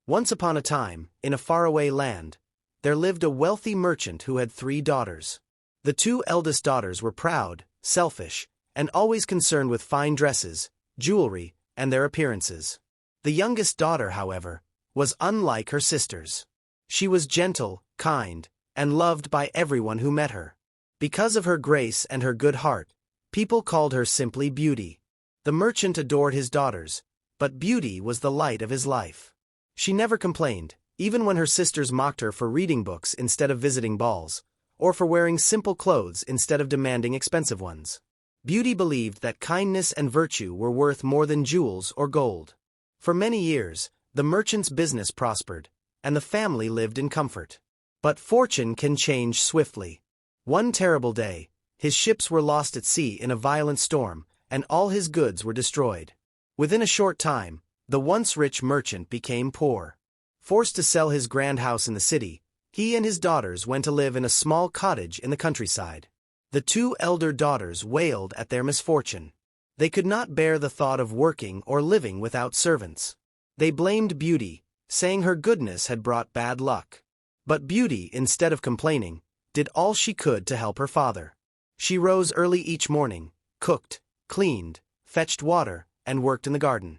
Once upon a time, in a faraway land, there lived a wealthy merchant who had 3 daughters. The 2 eldest daughters were proud, selfish, and always concerned with fine dresses, jewelry, and their appearances. The youngest daughter, however, was unlike her sisters. She was gentle, kind, and loved by everyone who met her. Because of her grace and her good heart, people called her simply Beauty. The merchant adored his daughters, but Beauty was the light of his life. She never complained, even when her sisters mocked her for reading books instead of visiting balls, or for wearing simple clothes instead of demanding expensive ones. Beauty believed that kindness and virtue were worth more than jewels or gold. For many years, the merchant's business prospered, and the family lived in comfort. But fortune can change swiftly. One terrible day, his ships were lost at sea in a violent storm, and all his goods were destroyed. Within a short time, the once rich merchant became poor. Forced to sell his grand house in the city, he and his daughters went to live in a small cottage in the countryside. The 2 elder daughters wailed at their misfortune. They could not bear the thought of working or living without servants. They blamed Beauty, saying her goodness had brought bad luck. But Beauty, instead of complaining, did all she could to help her father. She rose early each morning, cooked, cleaned, fetched water, and worked in the garden.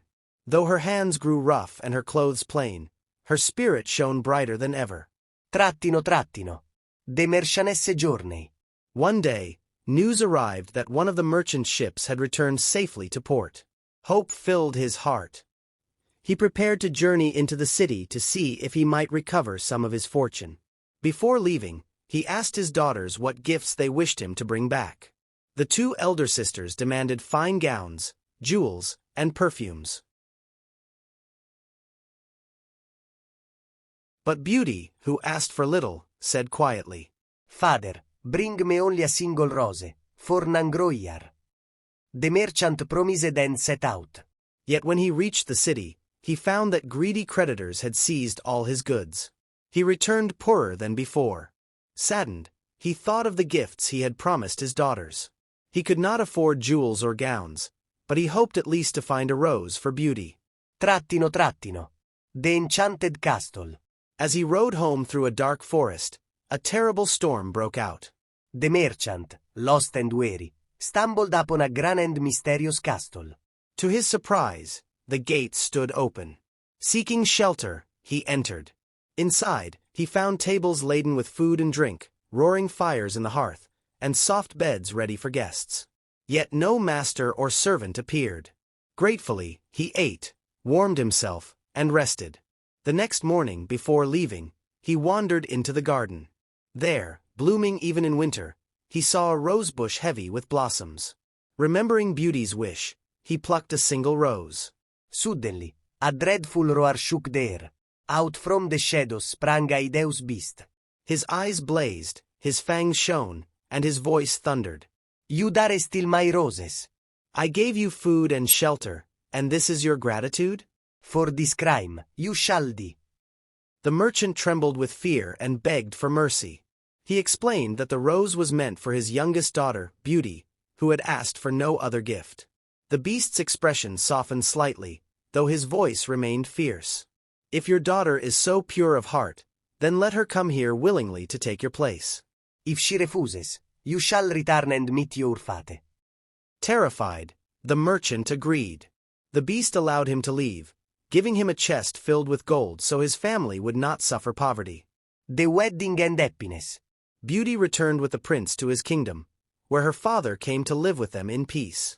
Though her hands grew rough and her clothes plain, her spirit shone brighter than ever. Trattino. De mercanesse giorni. One day, news arrived that one of the merchant's ships had returned safely to port. Hope filled his heart. He prepared to journey into the city to see if he might recover some of his fortune. Before leaving, he asked his daughters what gifts they wished him to bring back. The 2 elder sisters demanded fine gowns, jewels, and perfumes. But Beauty, who asked for little, said quietly, Father, bring me only a single rose, for nangroiar. The merchant promised and set out. Yet when he reached the city, he found that greedy creditors had seized all his goods. He returned poorer than before. Saddened, he thought of the gifts he had promised his daughters. He could not afford jewels or gowns, but he hoped at least to find a rose for Beauty. Trattino. The enchanted castle. As he rode home through a dark forest, a terrible storm broke out. The merchant, lost and weary, stumbled upon a grand and mysterious castle. To his surprise, the gates stood open. Seeking shelter, he entered. Inside, he found tables laden with food and drink, roaring fires in the hearth, and soft beds ready for guests. Yet no master or servant appeared. Gratefully, he ate, warmed himself, and rested. The next morning, before leaving, he wandered into the garden. There, blooming even in winter, he saw a rose bush heavy with blossoms. Remembering Beauty's wish, he plucked a single rose. Suddenly, a dreadful roar shook the air. Out from the shadows sprang a hideous beast. His eyes blazed, his fangs shone, and his voice thundered. You dare steal my roses. I gave you food and shelter, and this is your gratitude? For this crime, you shall die. The merchant trembled with fear and begged for mercy. He explained that the rose was meant for his youngest daughter, Beauty, who had asked for no other gift. The beast's expression softened slightly, though his voice remained fierce. If your daughter is so pure of heart, then let her come here willingly to take your place. If she refuses, you shall return and meet your fate. Terrified, the merchant agreed. The beast allowed him to leave, giving him a chest filled with gold so his family would not suffer poverty. The wedding and happiness. Beauty returned with the prince to his kingdom, where her father came to live with them in peace.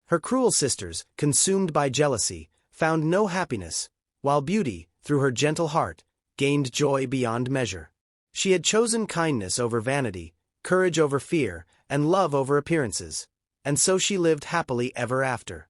Her cruel sisters, consumed by jealousy, found no happiness, while Beauty, through her gentle heart, gained joy beyond measure. She had chosen kindness over vanity, courage over fear, and love over appearances, and so she lived happily ever after.